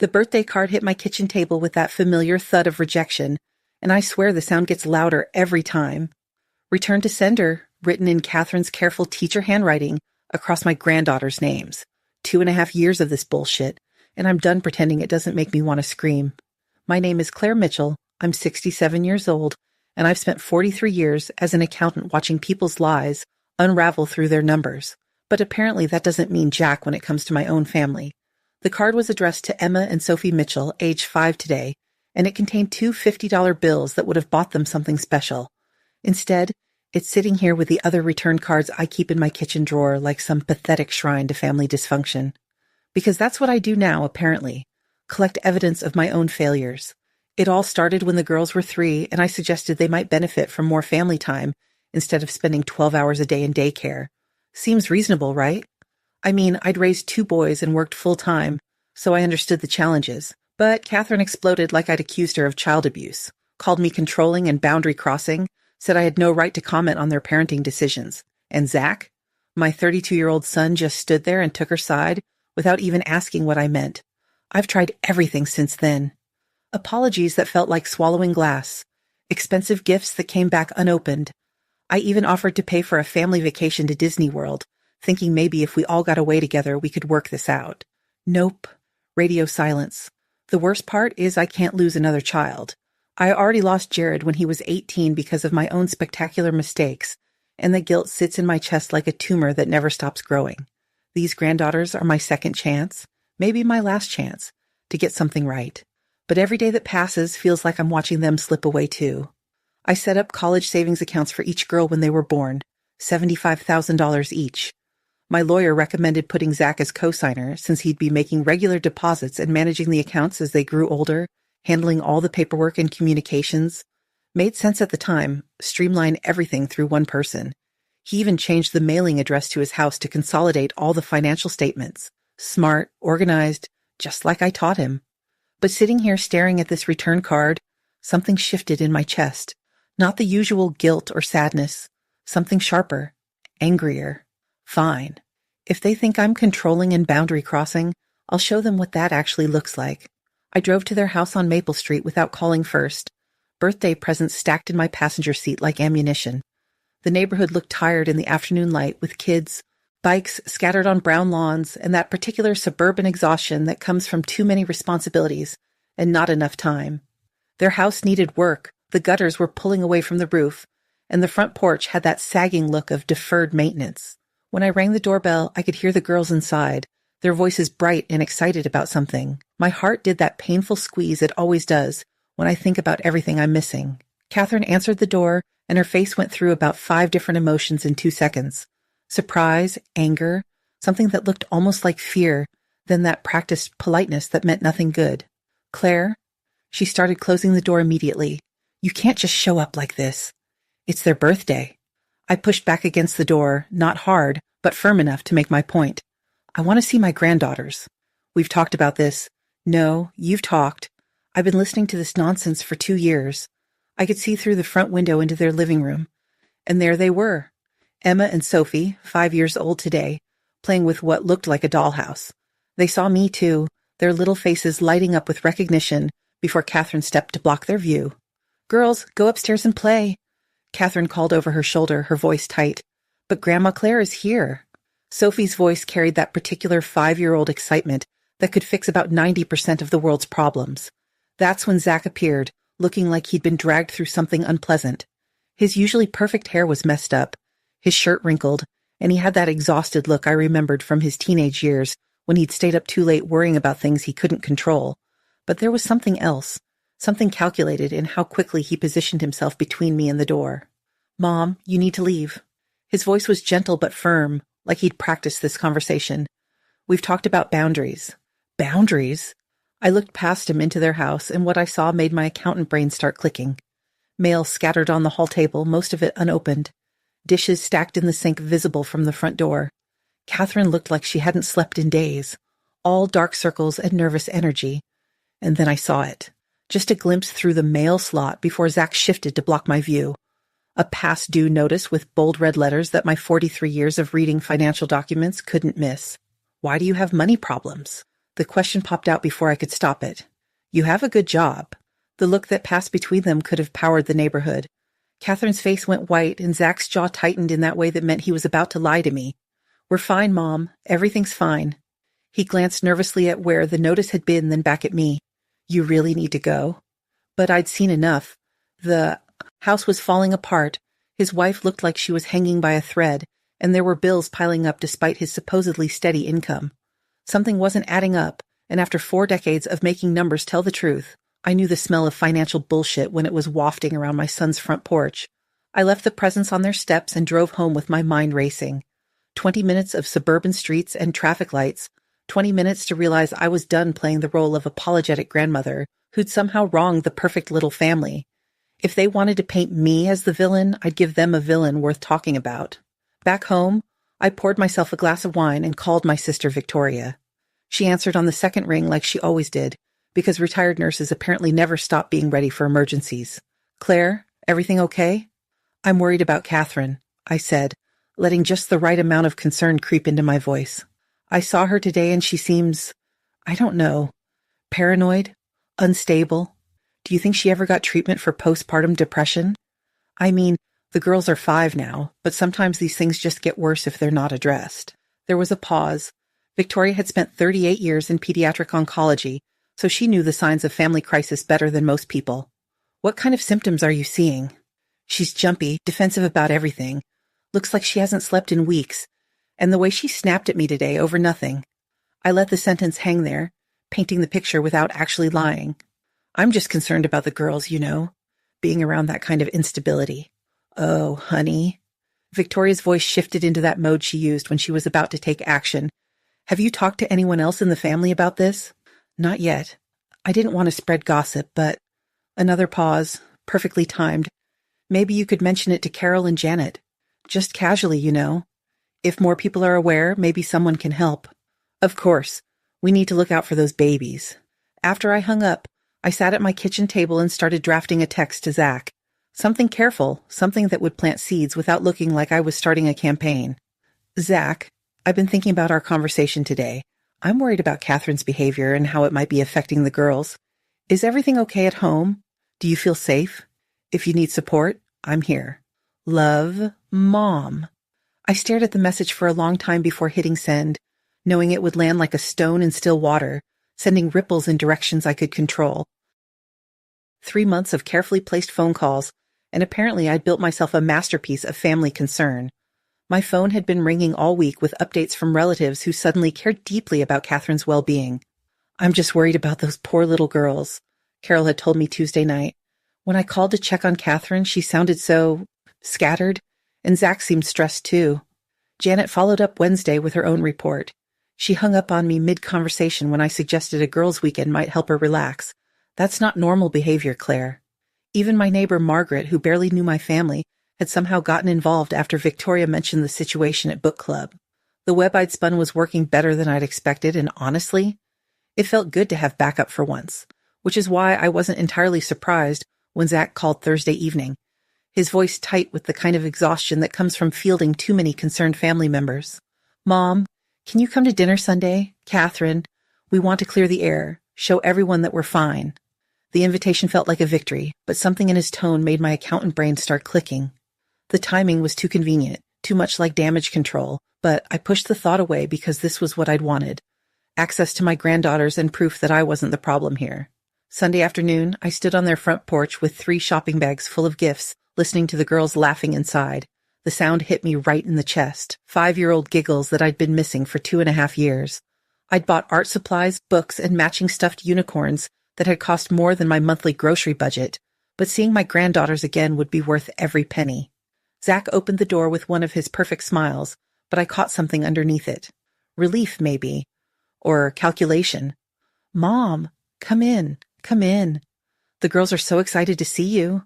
The birthday card hit my kitchen table with that familiar thud of rejection, and I swear the sound gets louder every time. Return to sender, written in Catherine's careful teacher handwriting across my granddaughters' names. 2.5 years of this bullshit, and I'm done pretending it doesn't make me want to scream. My name is Claire Mitchell, I'm 67 years old, and I've spent 43 years as an accountant watching people's lies unravel through their numbers. But apparently that doesn't mean jack when it comes to my own family. The card was addressed to Emma and Sophie Mitchell, age 5 today, and it contained two $50 bills that would have bought them something special. Instead, it's sitting here with the other return cards I keep in my kitchen drawer like some pathetic shrine to family dysfunction. Because that's what I do now, apparently. Collect evidence of my own failures. It all started when the girls were 3, and I suggested they might benefit from more family time instead of spending 12 hours a day in daycare. Seems reasonable, right? I mean, I'd raised 2 boys and worked full-time, so I understood the challenges. But Catherine exploded like I'd accused her of child abuse, called me controlling and boundary crossing, said I had no right to comment on their parenting decisions. And Zach, my 32-year-old son, just stood there and took her side without even asking what I meant. I've tried everything since then. Apologies that felt like swallowing glass. Expensive gifts that came back unopened. I even offered to pay for a family vacation to Disney World, thinking maybe if we all got away together we could work this out. Nope. Radio silence. The worst part is I can't lose another child. I already lost Jared when he was 18 because of my own spectacular mistakes, and the guilt sits in my chest like a tumor that never stops growing. These granddaughters are my second chance, maybe my last chance, to get something right. But every day that passes feels like I'm watching them slip away too. I set up college savings accounts for each girl when they were born, $75,000 each. My lawyer recommended putting Zach as co-signer since he'd be making regular deposits and managing the accounts as they grew older, handling all the paperwork and communications. Made sense at the time, streamline everything through one person. He even changed the mailing address to his house to consolidate all the financial statements. Smart, organized, just like I taught him. But sitting here staring at this return card, something shifted in my chest. Not the usual guilt or sadness. Something sharper, angrier. Fine. If they think I'm controlling and boundary crossing, I'll show them what that actually looks like. I drove to their house on Maple Street without calling first. Birthday presents stacked in my passenger seat like ammunition. The neighborhood looked tired in the afternoon light with kids, bikes scattered on brown lawns, and that particular suburban exhaustion that comes from too many responsibilities and not enough time. Their house needed work, the gutters were pulling away from the roof, and the front porch had that sagging look of deferred maintenance. When I rang the doorbell, I could hear the girls inside, their voices bright and excited about something. My heart did that painful squeeze it always does when I think about everything I'm missing. Catherine answered the door, and her face went through about 5 different emotions in 2 seconds. Surprise, anger, something that looked almost like fear, then that practiced politeness that meant nothing good. Claire? She started closing the door immediately. You can't just show up like this. It's their birthday. I pushed back against the door, not hard, but firm enough to make my point. I want to see my granddaughters. We've talked about this. No, you've talked. I've been listening to this nonsense for 2 years. I could see through the front window into their living room. And there they were. Emma and Sophie, 5 years old today, playing with what looked like a dollhouse. They saw me too, their little faces lighting up with recognition before Catherine stepped to block their view. Girls, go upstairs and play. Catherine called over her shoulder, her voice tight. But Grandma Claire is here. Sophie's voice carried that particular 5-year-old excitement that could fix about 90% of the world's problems. That's when Zach appeared, looking like he'd been dragged through something unpleasant. His usually perfect hair was messed up, his shirt wrinkled, and he had that exhausted look I remembered from his teenage years when he'd stayed up too late worrying about things he couldn't control. But there was something else, something calculated in how quickly he positioned himself between me and the door. Mom, you need to leave. His voice was gentle but firm, like he'd practiced this conversation. We've talked about boundaries. Boundaries? I looked past him into their house, and what I saw made my accountant brain start clicking. Mail scattered on the hall table, most of it unopened. Dishes stacked in the sink visible from the front door. Catherine looked like she hadn't slept in days. All dark circles and nervous energy. And then I saw it. Just a glimpse through the mail slot before Zach shifted to block my view. A past due notice with bold red letters that my 43 years of reading financial documents couldn't miss. Why do you have money problems? The question popped out before I could stop it. You have a good job. The look that passed between them could have powered the neighborhood. Catherine's face went white and Zach's jaw tightened in that way that meant he was about to lie to me. We're fine, Mom. Everything's fine. He glanced nervously at where the notice had been, then back at me. You really need to go? But I'd seen enough. The house was falling apart. His wife looked like she was hanging by a thread, and there were bills piling up despite his supposedly steady income. Something wasn't adding up, and after 4 decades of making numbers tell the truth, I knew the smell of financial bullshit when it was wafting around my son's front porch. I left the presents on their steps and drove home with my mind racing. 20 minutes of suburban streets and traffic lights, 20 minutes to realize I was done playing the role of apologetic grandmother who'd somehow wronged the perfect little family. If they wanted to paint me as the villain, I'd give them a villain worth talking about. Back home, I poured myself a glass of wine and called my sister Victoria. She answered on the second ring like she always did, because retired nurses apparently never stop being ready for emergencies. Claire, everything okay? I'm worried about Catherine, I said, letting just the right amount of concern creep into my voice. I saw her today and she seems, I don't know, paranoid, unstable. Do you think she ever got treatment for postpartum depression? I mean, the girls are 5 now, but sometimes these things just get worse if they're not addressed. There was a pause. Victoria had spent 38 years in pediatric oncology, so she knew the signs of family crisis better than most people. What kind of symptoms are you seeing? She's jumpy, defensive about everything. Looks like she hasn't slept in weeks. And the way she snapped at me today over nothing. I let the sentence hang there, painting the picture without actually lying. I'm just concerned about the girls, being around that kind of instability. Oh, honey. Victoria's voice shifted into that mode she used when she was about to take action. Have you talked to anyone else in the family about this? Not yet. I didn't want to spread gossip, but... Another pause, perfectly timed. Maybe you could mention it to Carol and Janet. Just casually, If more people are aware, maybe someone can help. Of course. We need to look out for those babies. After I hung up, I sat at my kitchen table and started drafting a text to Zach. Something careful, something that would plant seeds without looking like I was starting a campaign. Zach, I've been thinking about our conversation today. I'm worried about Catherine's behavior and how it might be affecting the girls. Is everything okay at home? Do you feel safe? If you need support, I'm here. Love, Mom. I stared at the message for a long time before hitting send, knowing it would land like a stone in still water, sending ripples in directions I could control. 3 months of carefully placed phone calls, and apparently I'd built myself a masterpiece of family concern. My phone had been ringing all week with updates from relatives who suddenly cared deeply about Catherine's well-being. I'm just worried about those poor little girls, Carol had told me Tuesday night. When I called to check on Catherine, she sounded so... scattered, and Zach seemed stressed too. Janet followed up Wednesday with her own report. She hung up on me mid-conversation when I suggested a girls' weekend might help her relax. That's not normal behavior, Claire. Even my neighbor Margaret, who barely knew my family, had somehow gotten involved after Victoria mentioned the situation at book club. The web I'd spun was working better than I'd expected, and honestly, it felt good to have backup for once, which is why I wasn't entirely surprised when Zach called Thursday evening, his voice tight with the kind of exhaustion that comes from fielding too many concerned family members. Mom, can you come to dinner Sunday? Catherine, we want to clear the air, show everyone that we're fine. The invitation felt like a victory, but something in his tone made my accountant brain start clicking. The timing was too convenient, too much like damage control, but I pushed the thought away because this was what I'd wanted. Access to my granddaughters and proof that I wasn't the problem here. Sunday afternoon, I stood on their front porch with 3 shopping bags full of gifts, listening to the girls laughing inside. The sound hit me right in the chest, 5-year-old giggles that I'd been missing for 2.5 years. I'd bought art supplies, books, and matching stuffed unicorns that had cost more than my monthly grocery budget, but seeing my granddaughters again would be worth every penny. Zach opened the door with one of his perfect smiles, but I caught something underneath it. Relief, maybe. Or calculation. Mom, come in, come in. The girls are so excited to see you.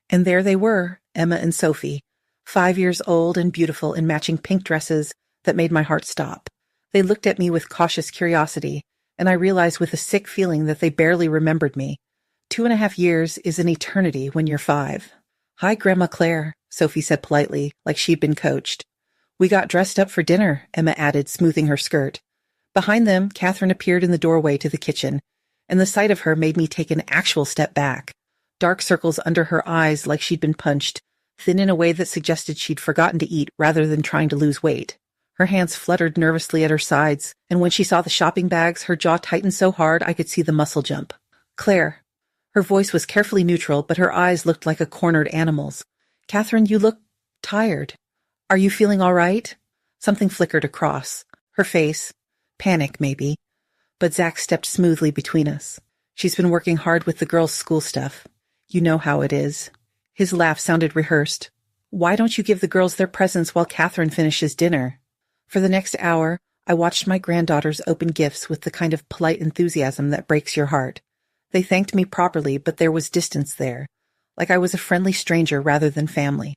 And there they were, Emma and Sophie, 5 years old and beautiful in matching pink dresses that made my heart stop. They looked at me with cautious curiosity, and I realized with a sick feeling that they barely remembered me. 2.5 years is an eternity when you're 5. Hi, Grandma Claire, Sophie said politely, like she'd been coached. We got dressed up for dinner, Emma added, smoothing her skirt. Behind them, Catherine appeared in the doorway to the kitchen, and the sight of her made me take an actual step back. Dark circles under her eyes like she'd been punched, thin in a way that suggested she'd forgotten to eat rather than trying to lose weight. Her hands fluttered nervously at her sides, and when she saw the shopping bags, her jaw tightened so hard I could see the muscle jump. "Claire." Her voice was carefully neutral, but her eyes looked like a cornered animal's. "Catherine, you look tired. Are you feeling all right?" Something flickered across her face. Panic, maybe. But Zach stepped smoothly between us. "She's been working hard with the girls' school stuff. You know how it is." His laugh sounded rehearsed. "Why don't you give the girls their presents while Catherine finishes dinner?" For the next hour, I watched my granddaughters open gifts with the kind of polite enthusiasm that breaks your heart. They thanked me properly, but there was distance there, like I was a friendly stranger rather than family.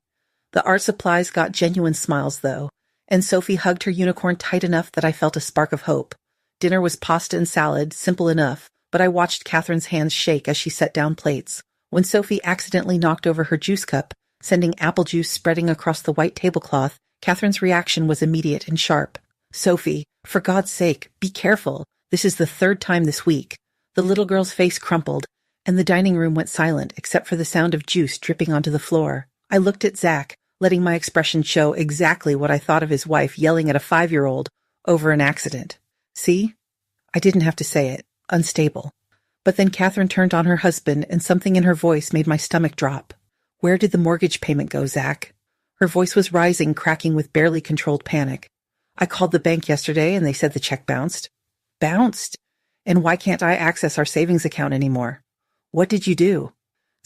The art supplies got genuine smiles, though, and Sophie hugged her unicorn tight enough that I felt a spark of hope. Dinner was pasta and salad, simple enough, but I watched Catherine's hands shake as she set down plates. When Sophie accidentally knocked over her juice cup, sending apple juice spreading across the white tablecloth, Catherine's reaction was immediate and sharp. "Sophie, for God's sake, be careful. This is the third time this week." The little girl's face crumpled, and the dining room went silent except for the sound of juice dripping onto the floor. I looked at Zach, letting my expression show exactly what I thought of his wife yelling at a 5-year-old over an accident. "See?" I didn't have to say it. Unstable. But then Catherine turned on her husband, and something in her voice made my stomach drop. "Where did the mortgage payment go, Zach?" Her voice was rising, cracking with barely controlled panic. "I called the bank yesterday, and they said the check bounced." "Bounced? And why can't I access our savings account anymore?" "What did you do?"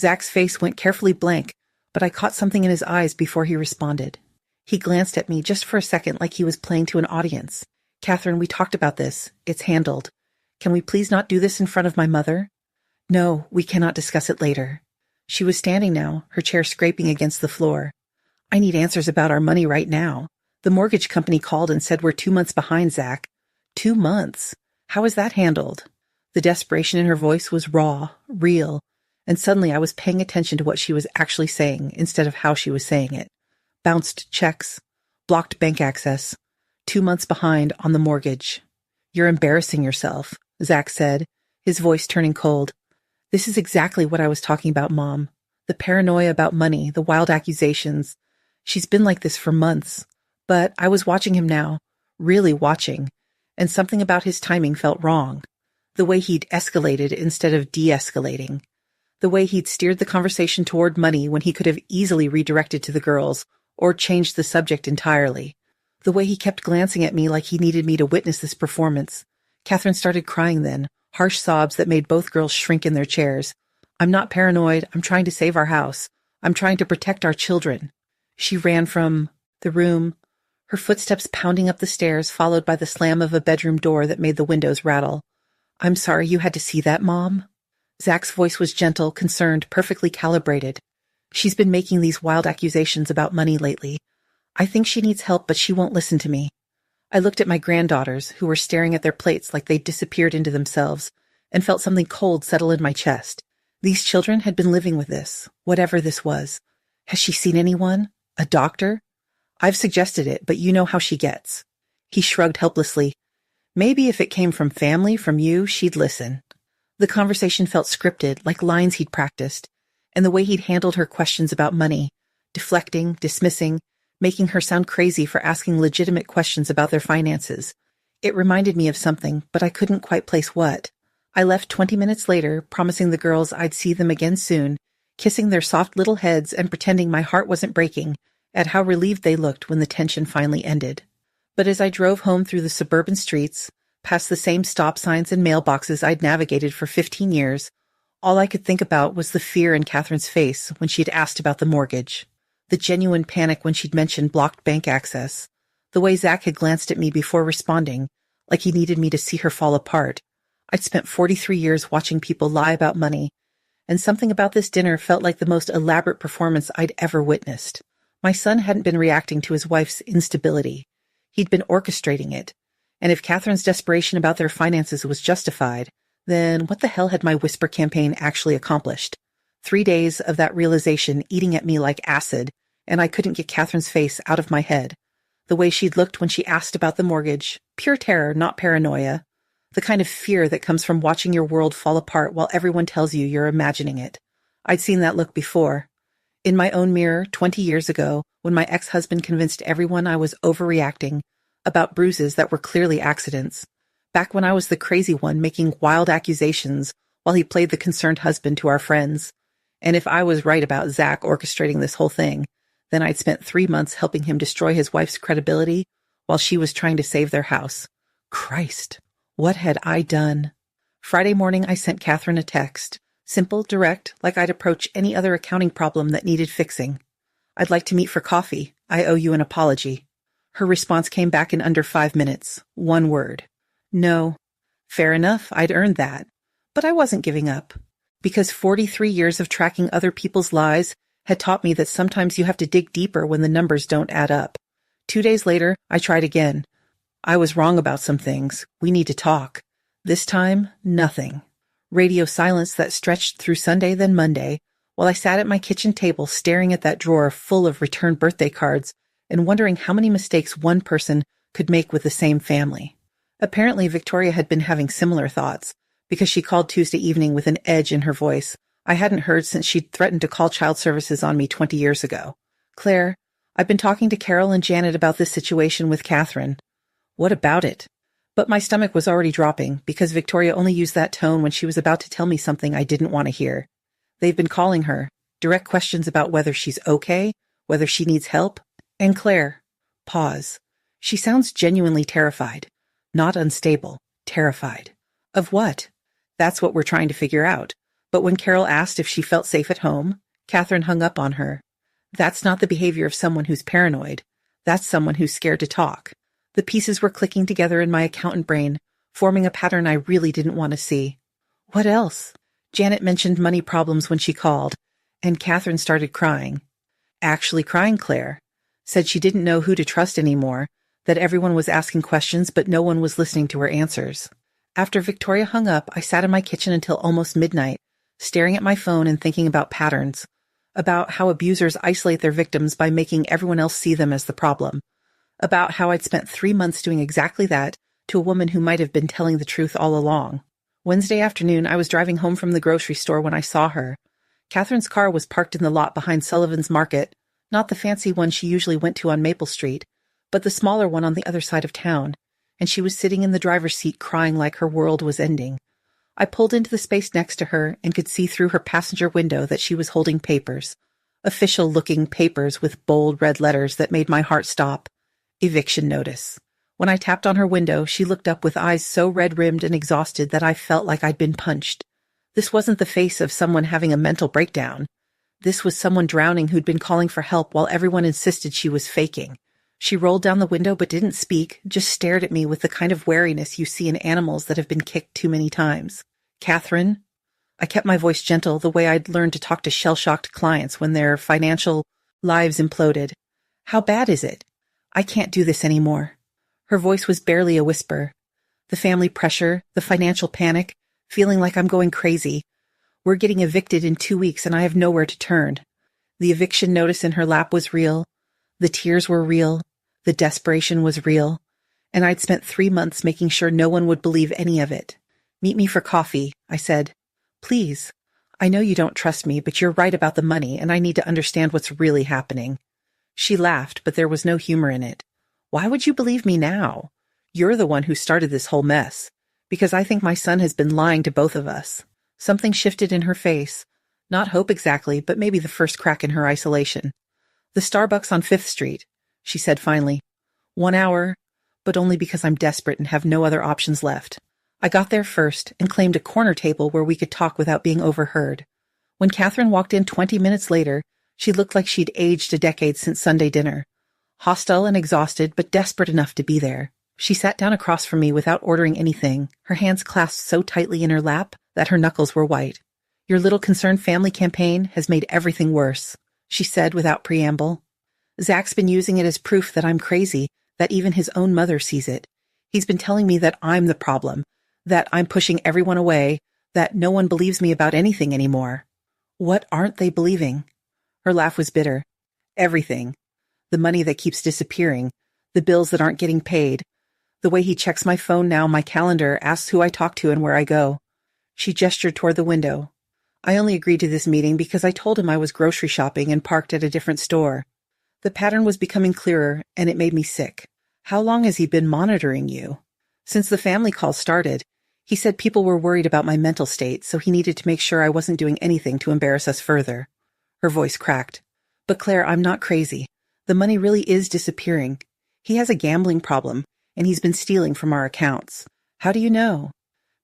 Zach's face went carefully blank, but I caught something in his eyes before he responded. He glanced at me just for a second like he was playing to an audience. "Catherine, we talked about this. It's handled. Can we please not do this in front of my mother?" "No, we cannot discuss it later." She was standing now, her chair scraping against the floor. "I need answers about our money right now. The mortgage company called and said we're 2 months behind, Zach." 2 months? How is that handled?" The desperation in her voice was raw, real, and suddenly I was paying attention to what she was actually saying instead of how she was saying it. Bounced checks, blocked bank access, 2 months behind on the mortgage. "You're embarrassing yourself," Zach said, his voice turning cold. "This is exactly what I was talking about, Mom. The paranoia about money, the wild accusations. She's been like this for months. But I was watching him now, really watching, and something about his timing felt wrong. The way he'd escalated instead of de-escalating. The way he'd steered the conversation toward money when he could have easily redirected to the girls or changed the subject entirely. The way he kept glancing at me like he needed me to witness this performance. Catherine started crying then, harsh sobs that made both girls shrink in their chairs. "I'm not paranoid. I'm trying to save our house. I'm trying to protect our children." She ran from the room, her footsteps pounding up the stairs, followed by the slam of a bedroom door that made the windows rattle. "I'm sorry you had to see that, Mom." Zach's voice was gentle, concerned, perfectly calibrated. "She's been making these wild accusations about money lately. I think she needs help, but she won't listen to me." I looked at my granddaughters, who were staring at their plates like they'd disappeared into themselves, and felt something cold settle in my chest. These children had been living with this, whatever this was. Has she seen anyone? A doctor? "I've suggested it, but you know how she gets." He shrugged helplessly. "Maybe if it came from family, from you, she'd listen." The conversation felt scripted, like lines he'd practiced, and the way he'd handled her questions about money, deflecting, dismissing, making her sound crazy for asking legitimate questions about their finances. It reminded me of something, but I couldn't quite place what. I left 20 minutes later, promising the girls I'd see them again soon, kissing their soft little heads and pretending my heart wasn't breaking at how relieved they looked when the tension finally ended. But as I drove home through the suburban streets, past the same stop signs and mailboxes I'd navigated for 15 years, all I could think about was the fear in Catherine's face when she'd asked about the mortgage, the genuine panic when she'd mentioned blocked bank access, the way Zach had glanced at me before responding, like he needed me to see her fall apart. I'd spent 43 years watching people lie about money, and something about this dinner felt like the most elaborate performance I'd ever witnessed. My son hadn't been reacting to his wife's instability. He'd been orchestrating it. And if Catherine's desperation about their finances was justified, then what the hell had my whisper campaign actually accomplished? 3 days of that realization eating at me like acid, and I couldn't get Catherine's face out of my head. The way she'd looked when she asked about the mortgage. Pure terror, not paranoia. The kind of fear that comes from watching your world fall apart while everyone tells you you're imagining it. I'd seen that look before. In my own mirror, 20 years ago, when my ex-husband convinced everyone I was overreacting about bruises that were clearly accidents. Back when I was the crazy one making wild accusations while he played the concerned husband to our friends. And if I was right about Zach orchestrating this whole thing, then I'd spent 3 months helping him destroy his wife's credibility while she was trying to save their house. Christ, what had I done? Friday morning, I sent Catherine a text. Simple, direct, like I'd approach any other accounting problem that needed fixing. I'd like to meet for coffee. I owe you an apology. Her response came back in under 5 minutes. One word. No. Fair enough, I'd earned that. But I wasn't giving up. Because 43 years of tracking other people's lies had taught me that sometimes you have to dig deeper when the numbers don't add up. 2 days later, I tried again. I was wrong about some things. We need to talk. This time, nothing. Radio silence that stretched through Sunday then Monday, while I sat at my kitchen table staring at that drawer full of returned birthday cards and wondering how many mistakes one person could make with the same family. Apparently, Victoria had been having similar thoughts, because she called Tuesday evening with an edge in her voice I hadn't heard since she'd threatened to call child services on me 20 years ago. Claire, I've been talking to Carol and Janet about this situation with Catherine. What about it? But my stomach was already dropping because Victoria only used that tone when she was about to tell me something I didn't want to hear. They've been calling her, direct questions about whether she's okay, whether she needs help. And Claire, pause. She sounds genuinely terrified. Not unstable, terrified. Of what? That's what we're trying to figure out. But when Carol asked if she felt safe at home, Catherine hung up on her. That's not the behavior of someone who's paranoid. That's someone who's scared to talk. The pieces were clicking together in my accountant brain, forming a pattern I really didn't want to see. What else? Janet mentioned money problems when she called, and Catherine started crying. Actually crying, Claire. Said she didn't know who to trust anymore, that everyone was asking questions but no one was listening to her answers. After Victoria hung up, I sat in my kitchen until almost midnight, staring at my phone and thinking about patterns, about how abusers isolate their victims by making everyone else see them as the problem, about how I'd spent 3 months doing exactly that to a woman who might have been telling the truth all along. Wednesday afternoon, I was driving home from the grocery store when I saw her. Catherine's car was parked in the lot behind Sullivan's Market, not the fancy one she usually went to on Maple Street, but the smaller one on the other side of town, and she was sitting in the driver's seat crying like her world was ending. I pulled into the space next to her and could see through her passenger window that she was holding papers, official-looking papers with bold red letters that made my heart stop. Eviction notice. When I tapped on her window, she looked up with eyes so red-rimmed and exhausted that I felt like I'd been punched. This wasn't the face of someone having a mental breakdown. This was someone drowning who'd been calling for help while everyone insisted she was faking. She rolled down the window but didn't speak, just stared at me with the kind of wariness you see in animals that have been kicked too many times. Catherine? I kept my voice gentle, the way I'd learned to talk to shell-shocked clients when their financial lives imploded. How bad is it? I can't do this anymore. Her voice was barely a whisper. The family pressure, the financial panic, feeling like I'm going crazy. We're getting evicted in 2 weeks and I have nowhere to turn. The eviction notice in her lap was real. The tears were real. The desperation was real. And I'd spent 3 months making sure no one would believe any of it. Meet me for coffee, I said. Please. I know you don't trust me, but you're right about the money and I need to understand what's really happening. She laughed, but there was no humor in it. Why would you believe me now? You're the one who started this whole mess. Because I think my son has been lying to both of us. Something shifted in her face. Not hope exactly, but maybe the first crack in her isolation. The Starbucks on 5th Street, she said finally. 1 hour, but only because I'm desperate and have no other options left. I got there first and claimed a corner table where we could talk without being overheard. When Catherine walked in 20 minutes later, she looked like she'd aged a decade since Sunday dinner. Hostile and exhausted, but desperate enough to be there. She sat down across from me without ordering anything, her hands clasped so tightly in her lap that her knuckles were white. Your little concerned family campaign has made everything worse, she said without preamble. Zach's been using it as proof that I'm crazy, that even his own mother sees it. He's been telling me that I'm the problem, that I'm pushing everyone away, that no one believes me about anything anymore. What aren't they believing? Her laugh was bitter. Everything. The money that keeps disappearing. the bills that aren't getting paid, the way he checks my phone now, my calendar, asks who I talk to and where I go. She gestured toward the window. I only agreed to this meeting because I told him I was grocery shopping and parked at a different store. The pattern was becoming clearer, and it made me sick. How long has he been monitoring you? Since the family call started. He said people were worried about my mental state, so he needed to make sure I wasn't doing anything to embarrass us further. Her voice cracked. But Claire, I'm not crazy. The money really is disappearing. He has a gambling problem, and he's been stealing from our accounts. How do you know?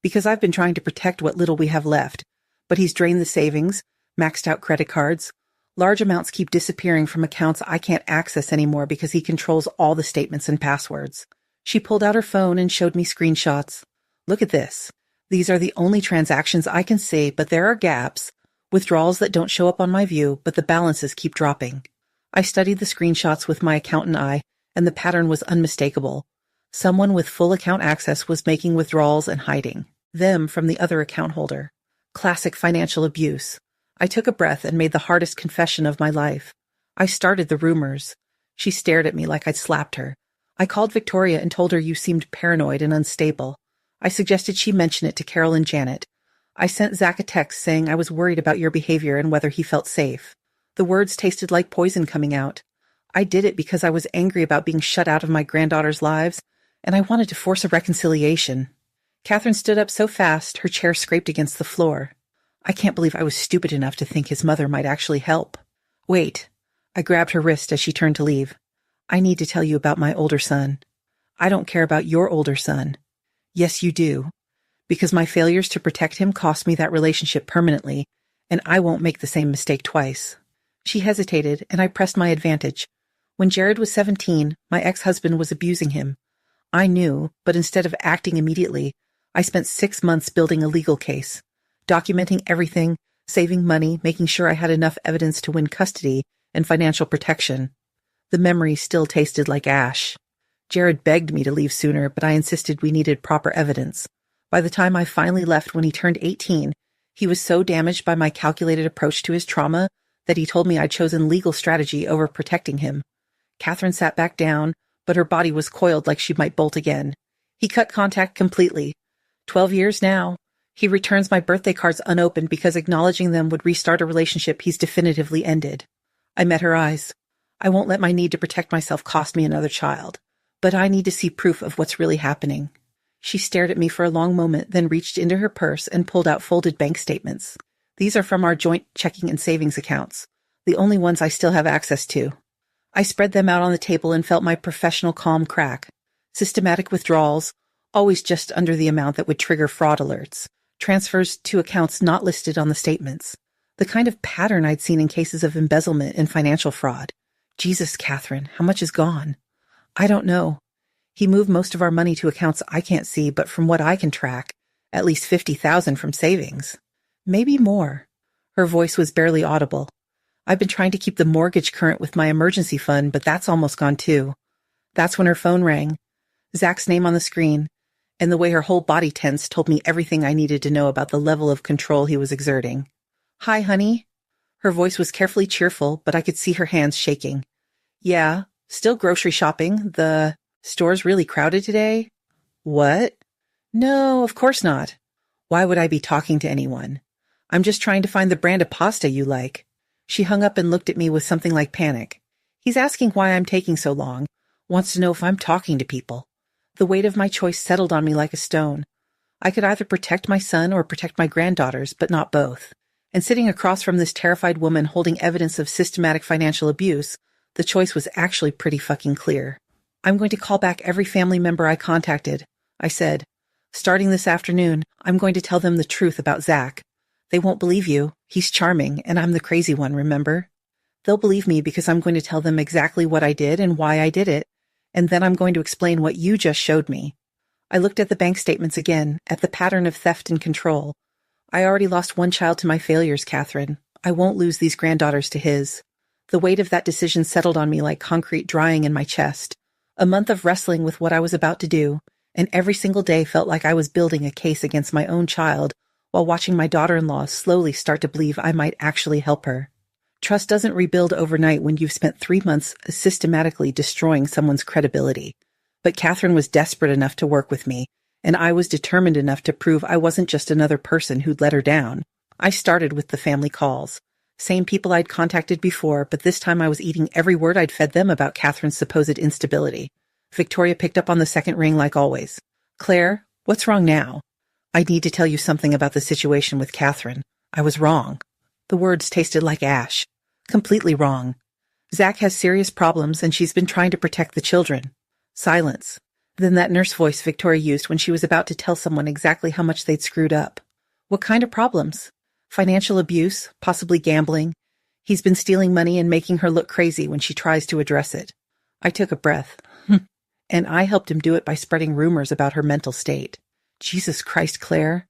Because I've been trying to protect what little we have left, but he's drained the savings, maxed out credit cards. Large amounts keep disappearing from accounts I can't access anymore because he controls all the statements and passwords. She pulled out her phone and showed me screenshots. Look at this. These are the only transactions I can see, but there are gaps, withdrawals that don't show up on my view, but the balances keep dropping. I studied the screenshots with my accountant eye, and the pattern was unmistakable. Someone with full account access was making withdrawals and hiding them from the other account holder. Classic financial abuse. I took a breath and made the hardest confession of my life. I started the rumors. She stared at me like I'd slapped her. I called Victoria and told her you seemed paranoid and unstable. I suggested she mention it to Carol and Janet. I sent Zach a text saying I was worried about your behavior and whether he felt safe. The words tasted like poison coming out. I did it because I was angry about being shut out of my granddaughters' lives, and I wanted to force a reconciliation. Catherine stood up so fast her chair scraped against the floor. I can't believe I was stupid enough to think his mother might actually help. Wait. I grabbed her wrist as she turned to leave. I need to tell you about my older son. I don't care about your older son. Yes, you do. Because my failures to protect him cost me that relationship permanently, and I won't make the same mistake twice. She hesitated, and I pressed my advantage. When Jared was 17, my ex-husband was abusing him. I knew, but instead of acting immediately, I spent 6 months building a legal case, documenting everything, saving money, making sure I had enough evidence to win custody and financial protection. The memory still tasted like ash. Jared begged me to leave sooner, but I insisted we needed proper evidence. By the time I finally left when he turned 18, he was so damaged by my calculated approach to his trauma that he told me I'd chosen legal strategy over protecting him. Catherine sat back down, but her body was coiled like she might bolt again. He cut contact completely. 12 years now. He returns my birthday cards unopened because acknowledging them would restart a relationship he's definitively ended. I met her eyes. I won't let my need to protect myself cost me another child, but I need to see proof of what's really happening. She stared at me for a long moment, then reached into her purse and pulled out folded bank statements. These are from our joint checking and savings accounts, the only ones I still have access to. I spread them out on the table and felt my professional calm crack. Systematic withdrawals, always just under the amount that would trigger fraud alerts. Transfers to accounts not listed on the statements. The kind of pattern I'd seen in cases of embezzlement and financial fraud. Jesus, Catherine, how much is gone? I don't know. He moved most of our money to accounts I can't see, but from what I can track, at least 50,000 from savings. Maybe more. Her voice was barely audible. I've been trying to keep the mortgage current with my emergency fund, but that's almost gone too. That's when her phone rang. Zach's name on the screen, and the way her whole body tensed told me everything I needed to know about the level of control he was exerting. Hi, honey. Her voice was carefully cheerful, but I could see her hands shaking. Yeah, still grocery shopping. The store's really crowded today. What? No, of course not. Why would I be talking to anyone? I'm just trying to find the brand of pasta you like. She hung up and looked at me with something like panic. He's asking why I'm taking so long, wants to know if I'm talking to people. The weight of my choice settled on me like a stone. I could either protect my son or protect my granddaughters, but not both. And sitting across from this terrified woman holding evidence of systematic financial abuse, the choice was actually pretty fucking clear. I'm going to call back every family member I contacted, I said. Starting this afternoon, I'm going to tell them the truth about Zach. They won't believe you. He's charming, and I'm the crazy one, remember? They'll believe me because I'm going to tell them exactly what I did and why I did it, and then I'm going to explain what you just showed me. I looked at the bank statements again, at the pattern of theft and control. I already lost one child to my failures, Catherine. I won't lose these granddaughters to his. The weight of that decision settled on me like concrete drying in my chest. A month of wrestling with what I was about to do, and every single day felt like I was building a case against my own child while watching my daughter-in-law slowly start to believe I might actually help her. Trust doesn't rebuild overnight when you've spent 3 months systematically destroying someone's credibility. But Catherine was desperate enough to work with me, and I was determined enough to prove I wasn't just another person who'd let her down. I started with the family calls. Same people I'd contacted before, but this time I was eating every word I'd fed them about Catherine's supposed instability. Victoria picked up on the second ring like always. "Claire, what's wrong now?" "I need to tell you something about the situation with Catherine. I was wrong." The words tasted like ash. Completely wrong. "Zach has serious problems and she's been trying to protect the children." Silence. Then that nurse voice Victoria used when she was about to tell someone exactly how much they'd screwed up. "What kind of problems?" "Financial abuse, possibly gambling. He's been stealing money and making her look crazy when she tries to address it." I took a breath. And I helped him do it by spreading rumors about her mental state. Jesus Christ, Claire.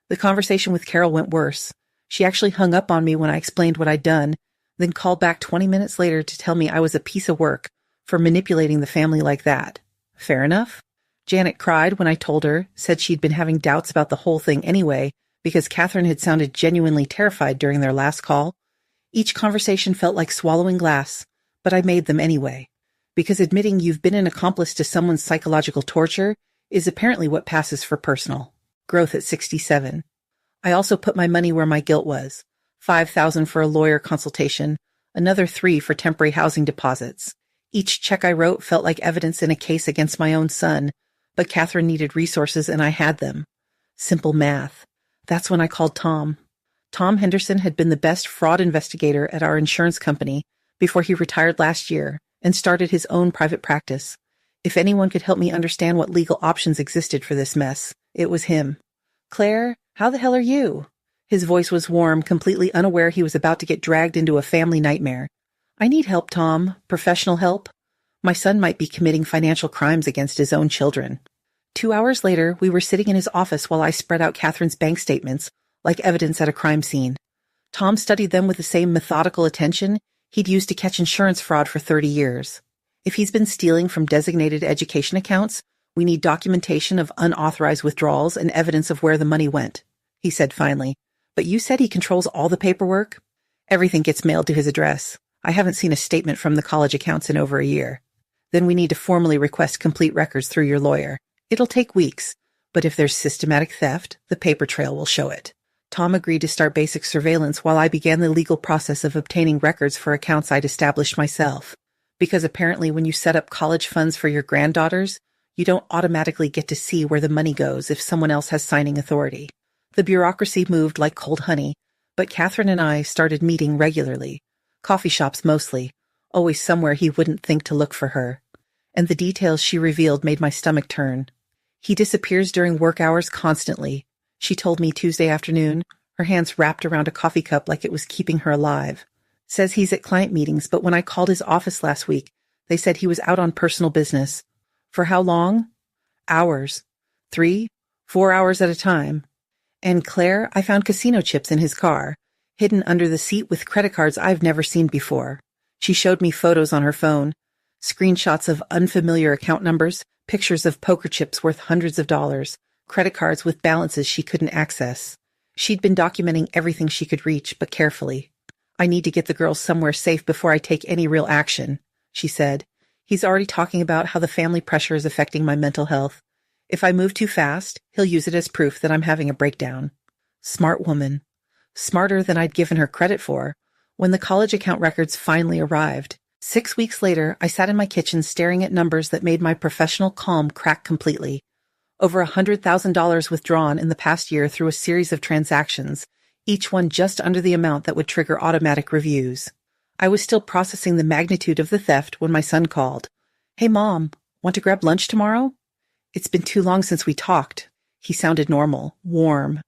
The conversation with Carol went worse. She actually hung up on me when I explained what I'd done, then called back 20 minutes later to tell me I was a piece of work for manipulating the family like that. Fair enough. Janet cried when I told her, said she'd been having doubts about the whole thing anyway, because Catherine had sounded genuinely terrified during their last call. Each conversation felt like swallowing glass, but I made them anyway. Because admitting you've been an accomplice to someone's psychological torture is apparently what passes for personal growth at 67. I also put my money where my guilt was. $5,000 for a lawyer consultation, another $3,000 for temporary housing deposits. Each check I wrote felt like evidence in a case against my own son, but Catherine needed resources and I had them. Simple math. That's when I called Tom. Tom Henderson had been the best fraud investigator at our insurance company before he retired last year and started his own private practice. If anyone could help me understand what legal options existed for this mess, it was him. "Claire, how the hell are you?" His voice was warm, completely unaware he was about to get dragged into a family nightmare. "I need help, Tom. Professional help. My son might be committing financial crimes against his own children." 2 hours later, we were sitting in his office while I spread out Catherine's bank statements, like evidence at a crime scene. Tom studied them with the same methodical attention he'd used to catch insurance fraud for 30 years. "If he's been stealing from designated education accounts, we need documentation of unauthorized withdrawals and evidence of where the money went," he said finally. "But you said he controls all the paperwork?" "Everything gets mailed to his address. I haven't seen a statement from the college accounts in over a year." "Then we need to formally request complete records through your lawyer. It'll take weeks, but if there's systematic theft, the paper trail will show it." Tom agreed to start basic surveillance while I began the legal process of obtaining records for accounts I'd established myself. Because apparently when you set up college funds for your granddaughters, you don't automatically get to see where the money goes if someone else has signing authority. The bureaucracy moved like cold honey, but Catherine and I started meeting regularly. Coffee shops mostly, always somewhere he wouldn't think to look for her. And the details she revealed made my stomach turn. "He disappears during work hours constantly," she told me Tuesday afternoon, her hands wrapped around a coffee cup like it was keeping her alive. "Says he's at client meetings, but when I called his office last week, they said he was out on personal business." "For how long?" "Hours. 3, 4 hours at a time." "And Claire, I found casino chips in his car, hidden under the seat with credit cards I've never seen before." She showed me photos on her phone, screenshots of unfamiliar account numbers, pictures of poker chips worth hundreds of dollars, credit cards with balances she couldn't access. She'd been documenting everything she could reach, but carefully. "I need to get the girls somewhere safe before I take any real action," she said. "He's already talking about how the family pressure is affecting my mental health. If I move too fast, he'll use it as proof that I'm having a breakdown." Smart woman. Smarter than I'd given her credit for. When the college account records finally arrived, 6 weeks later, I sat in my kitchen staring at numbers that made my professional calm crack completely. Over $100,000 withdrawn in the past year through a series of transactions, each one just under the amount that would trigger automatic reviews. I was still processing the magnitude of the theft when my son called. "Hey, Mom, want to grab lunch tomorrow?" "It's been too long since we talked." He sounded normal, warm,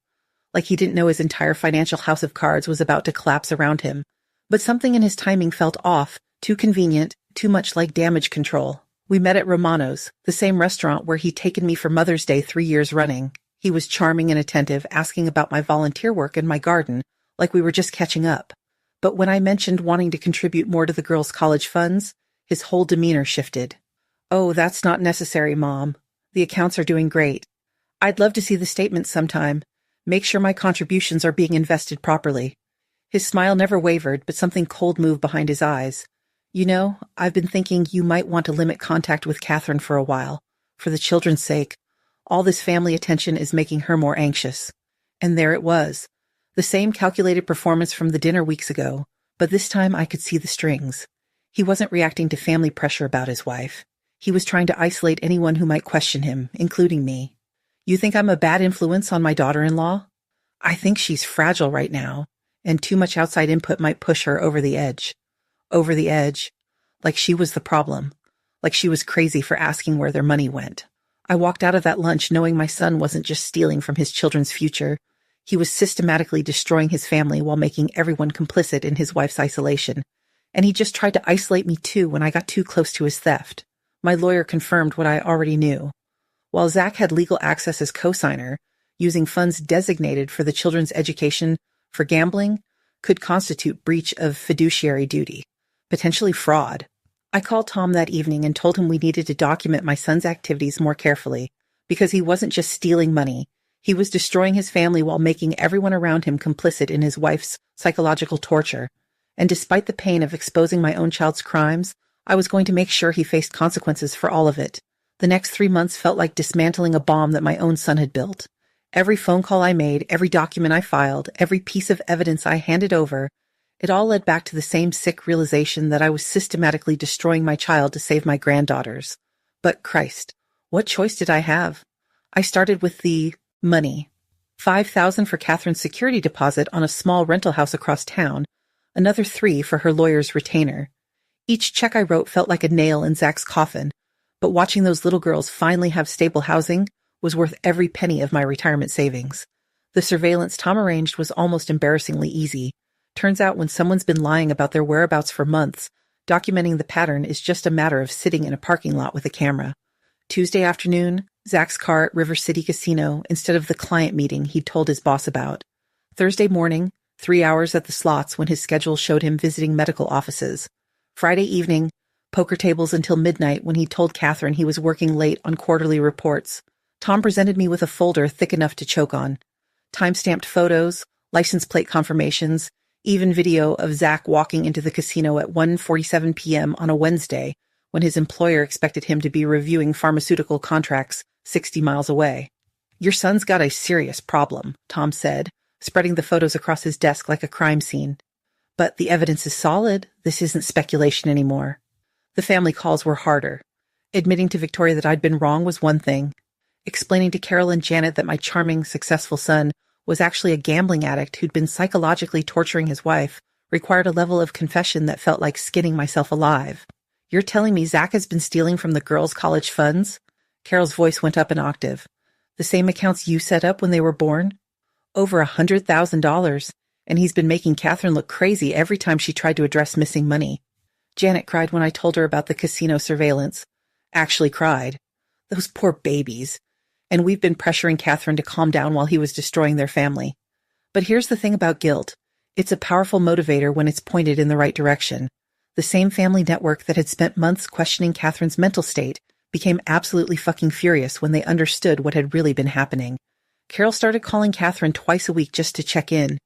like he didn't know his entire financial house of cards was about to collapse around him. But something in his timing felt off, too convenient, too much like damage control. We met at Romano's, the same restaurant where he'd taken me for Mother's Day 3 years running. He was charming and attentive, asking about my volunteer work in my garden, like we were just catching up. But when I mentioned wanting to contribute more to the girls' college funds, his whole demeanor shifted. "Oh, that's not necessary, Mom. The accounts are doing great. I'd love to see the statements sometime. Make sure my contributions are being invested properly." His smile never wavered, but something cold moved behind his eyes. You know, I've been thinking you might want to limit contact with Catherine for a while. For the children's sake. All this family attention is making her more anxious. And there it was. The same calculated performance from the dinner weeks ago, but this time I could see the strings. He wasn't reacting to family pressure about his wife. He was trying to isolate anyone who might question him, including me. You think I'm a bad influence on my daughter-in-law? I think she's fragile right now, and too much outside input might push her over the edge. Over the edge. Like she was the problem. Like she was crazy for asking where their money went. I walked out of that lunch knowing my son wasn't just stealing from his children's future. He was systematically destroying his family while making everyone complicit in his wife's isolation. And he just tried to isolate me too when I got too close to his theft. My lawyer confirmed what I already knew. While Zach had legal access as cosigner, using funds designated for the children's education for gambling could constitute breach of fiduciary duty, potentially fraud. I called Tom that evening and told him we needed to document my son's activities more carefully, because he wasn't just stealing money. He was destroying his family while making everyone around him complicit in his wife's psychological torture. And despite the pain of exposing my own child's crimes, I was going to make sure he faced consequences for all of it. The next 3 months felt like dismantling a bomb that my own son had built. Every phone call I made, every document I filed, every piece of evidence I handed over, it all led back to the same sick realization that I was systematically destroying my child to save my granddaughters. But Christ, what choice did I have? I started with the money. $5,000 for Catherine's security deposit on a small rental house across town, another $3,000 for her lawyer's retainer. Each check I wrote felt like a nail in Zach's coffin, but watching those little girls finally have stable housing was worth every penny of my retirement savings. The surveillance Tom arranged was almost embarrassingly easy. Turns out when someone's been lying about their whereabouts for months, documenting the pattern is just a matter of sitting in a parking lot with a camera. Tuesday afternoon, Zach's car at River City Casino instead of the client meeting he'd told his boss about. Thursday morning, 3 hours at the slots when his schedule showed him visiting medical offices. Friday evening, poker tables until midnight when he told Catherine he was working late on quarterly reports. Tom presented me with a folder thick enough to choke on. Time-stamped photos, license plate confirmations, even video of Zach walking into the casino at 1:47 p.m. on a Wednesday when his employer expected him to be reviewing pharmaceutical contracts 60 miles away. Your son's got a serious problem, Tom said, spreading the photos across his desk like a crime scene. But the evidence is solid. This isn't speculation anymore. The family calls were harder. Admitting to Victoria that I'd been wrong was one thing. Explaining to Carol and Janet that my charming, successful son was actually a gambling addict who'd been psychologically torturing his wife required a level of confession that felt like skinning myself alive. You're telling me Zach has been stealing from the girls' college funds? Carol's voice went up an octave. The same accounts you set up when they were born? Over $100,000, and he's been making Catherine look crazy every time she tried to address missing money. Janet cried when I told her about the casino surveillance. Actually cried. Those poor babies. And we've been pressuring Catherine to calm down while he was destroying their family. But here's the thing about guilt. It's a powerful motivator when it's pointed in the right direction. The same family network that had spent months questioning Catherine's mental state became absolutely fucking furious when they understood what had really been happening. Carol started calling Catherine twice a week just to check in.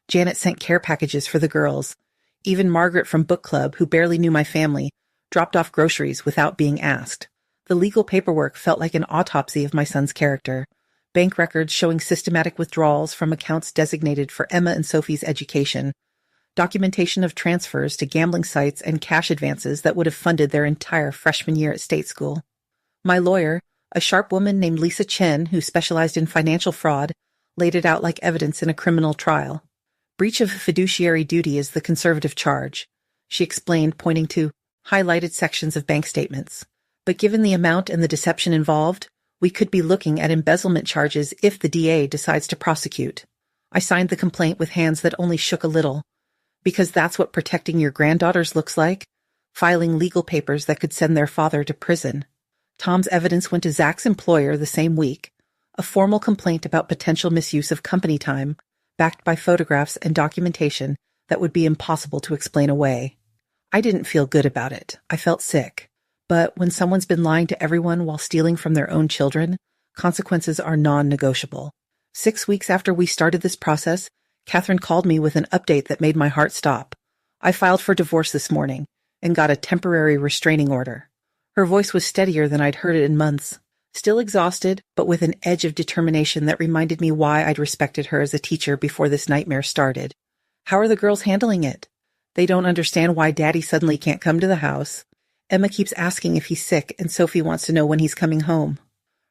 Janet sent care packages for the girls. Even Margaret from book club, who barely knew my family, dropped off groceries without being asked. The legal paperwork felt like an autopsy of my son's character. Bank records showing systematic withdrawals from accounts designated for Emma and Sophie's education. Documentation of transfers to gambling sites and cash advances that would have funded their entire freshman year at state school. My lawyer, a sharp woman named Lisa Chen, who specialized in financial fraud, laid it out like evidence in a criminal trial. Breach of fiduciary duty is the conservative charge, she explained, pointing to highlighted sections of bank statements. But given the amount and the deception involved, we could be looking at embezzlement charges if the DA decides to prosecute. I signed the complaint with hands that only shook a little, because that's what protecting your granddaughters looks like, filing legal papers that could send their father to prison. Tom's evidence went to Zach's employer the same week, a formal complaint about potential misuse of company time, backed by photographs and documentation that would be impossible to explain away. I didn't feel good about it. I felt sick. But when someone's been lying to everyone while stealing from their own children, consequences are non-negotiable. 6 weeks after we started this process, Catherine called me with an update that made my heart stop. I filed for divorce this morning and got a temporary restraining order. Her voice was steadier than I'd heard it in months. Still exhausted, but with an edge of determination that reminded me why I'd respected her as a teacher before this nightmare started. How are the girls handling it? They don't understand why Daddy suddenly can't come to the house. Emma keeps asking if he's sick, and Sophie wants to know when he's coming home.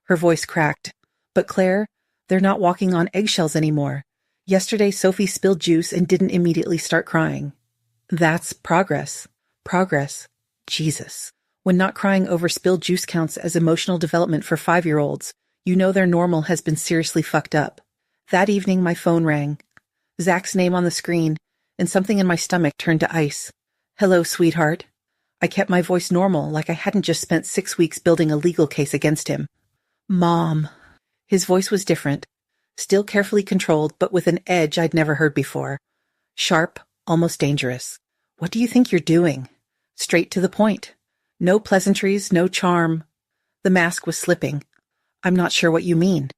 Her voice cracked. But Claire, they're not walking on eggshells anymore. Yesterday, Sophie spilled juice and didn't immediately start crying. That's progress. Progress. Jesus. When not crying over spilled juice counts as emotional development for 5-year-olds, you know their normal has been seriously fucked up. That evening, my phone rang. Zach's name on the screen, and something in my stomach turned to ice. Hello, sweetheart. I kept my voice normal, like I hadn't just spent 6 weeks building a legal case against him. Mom. His voice was different. Still carefully controlled, but with an edge I'd never heard before. Sharp, almost dangerous. What do you think you're doing? Straight to the point. No pleasantries, no charm. The mask was slipping. I'm not sure what you mean.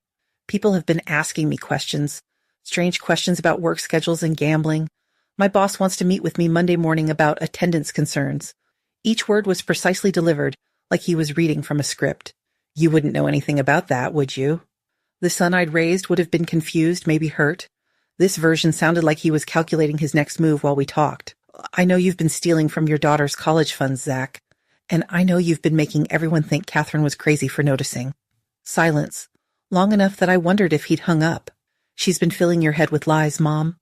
People have been asking me questions. Strange questions about work schedules and gambling. My boss wants to meet with me Monday morning about attendance concerns. Each word was precisely delivered, like he was reading from a script. You wouldn't know anything about that, would you? The son I'd raised would have been confused, maybe hurt. This version sounded like he was calculating his next move while we talked. I know you've been stealing from your daughter's college funds, Zach. And I know you've been making everyone think Catherine was crazy for noticing. Silence. Long enough that I wondered if he'd hung up. She's been filling your head with lies, Mom.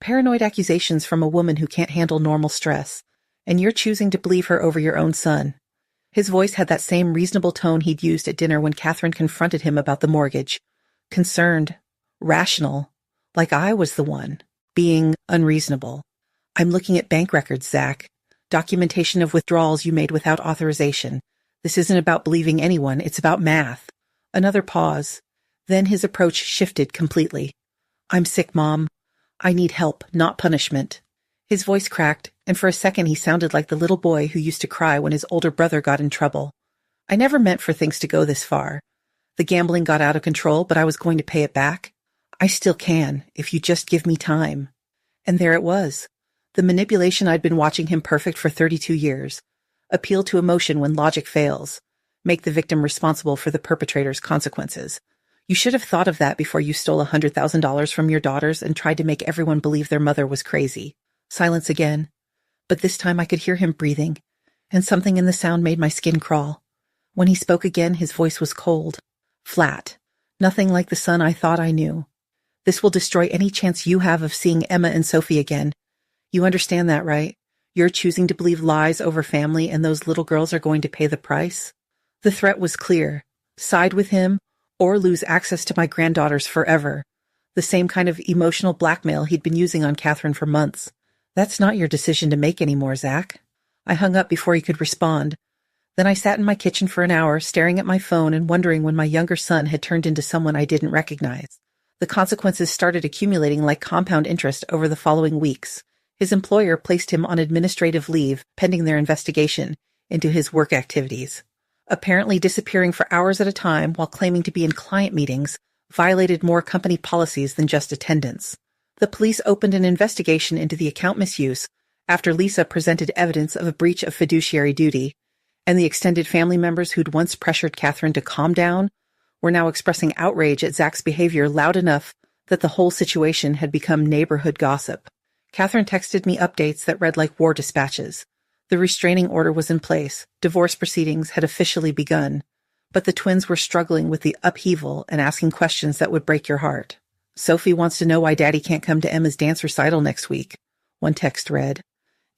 Paranoid accusations from a woman who can't handle normal stress. And you're choosing to believe her over your own son. His voice had that same reasonable tone he'd used at dinner when Catherine confronted him about the mortgage. Concerned. Rational. Like I was the one. Being unreasonable. I'm looking at bank records, Zach. Documentation of withdrawals you made without authorization. This isn't about believing anyone, it's about math. Another pause. Then his approach shifted completely. I'm sick, Mom. I need help, not punishment. His voice cracked, and for a second he sounded like the little boy who used to cry when his older brother got in trouble. I never meant for things to go this far. The gambling got out of control, but I was going to pay it back. I still can, if you just give me time. And there it was. The manipulation I'd been watching him perfect for 32 years. Appeal to emotion when logic fails. Make the victim responsible for the perpetrator's consequences. You should have thought of that before you stole $100,000 from your daughters and tried to make everyone believe their mother was crazy. Silence again. But this time I could hear him breathing, and something in the sound made my skin crawl. When he spoke again, his voice was cold. Flat. Nothing like the son I thought I knew. This will destroy any chance you have of seeing Emma and Sophie again. You understand that, right? You're choosing to believe lies over family, and those little girls are going to pay the price? The threat was clear. Side with him, or lose access to my granddaughters forever. The same kind of emotional blackmail he'd been using on Catherine for months. That's not your decision to make anymore, Zach. I hung up before he could respond. Then I sat in my kitchen for an hour, staring at my phone and wondering when my younger son had turned into someone I didn't recognize. The consequences started accumulating like compound interest over the following weeks. His employer placed him on administrative leave pending their investigation into his work activities. Apparently disappearing for hours at a time while claiming to be in client meetings violated more company policies than just attendance. The police opened an investigation into the account misuse after Lisa presented evidence of a breach of fiduciary duty, and the extended family members who'd once pressured Catherine to calm down were now expressing outrage at Zach's behavior loud enough that the whole situation had become neighborhood gossip. Catherine texted me updates that read like war dispatches. The restraining order was in place, divorce proceedings had officially begun, but the twins were struggling with the upheaval and asking questions that would break your heart. Sophie wants to know why Daddy can't come to Emma's dance recital next week, one text read.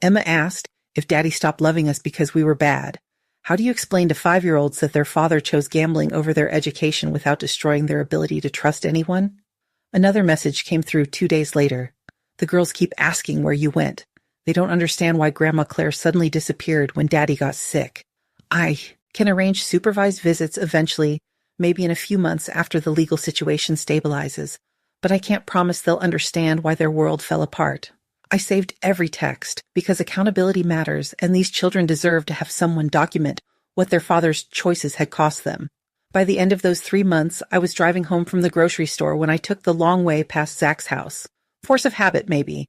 Emma asked if Daddy stopped loving us because we were bad. How do you explain to 5-year-olds that their father chose gambling over their education without destroying their ability to trust anyone? Another message came through 2 days later. The girls keep asking where you went. They don't understand why Grandma Claire suddenly disappeared when Daddy got sick. I can arrange supervised visits eventually, maybe in a few months after the legal situation stabilizes, but I can't promise they'll understand why their world fell apart. I saved every text because accountability matters, and these children deserve to have someone document what their father's choices had cost them. By the end of those 3 months, I was driving home from the grocery store when I took the long way past Zach's house. Force of habit, maybe.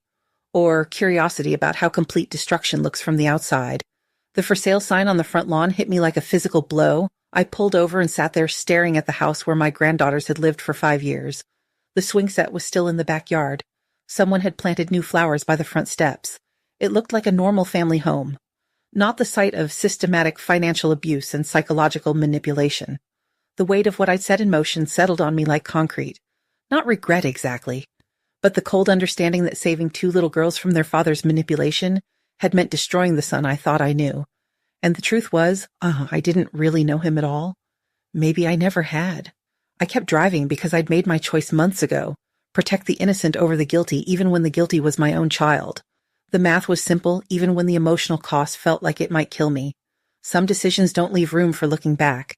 Or curiosity about how complete destruction looks from the outside. The for sale sign on the front lawn hit me like a physical blow. I pulled over and sat there staring at the house where my granddaughters had lived for 5 years. The swing set was still in the backyard. Someone had planted new flowers by the front steps. It looked like a normal family home. Not the site of systematic financial abuse and psychological manipulation. The weight of what I'd set in motion settled on me like concrete. Not regret exactly, but the cold understanding that saving 2 little girls from their father's manipulation had meant destroying the son I thought I knew. And the truth was, I didn't really know him at all. Maybe I never had. I kept driving because I'd made my choice months ago. Protect the innocent over the guilty, even when the guilty was my own child. The math was simple, even when the emotional cost felt like it might kill me. Some decisions don't leave room for looking back.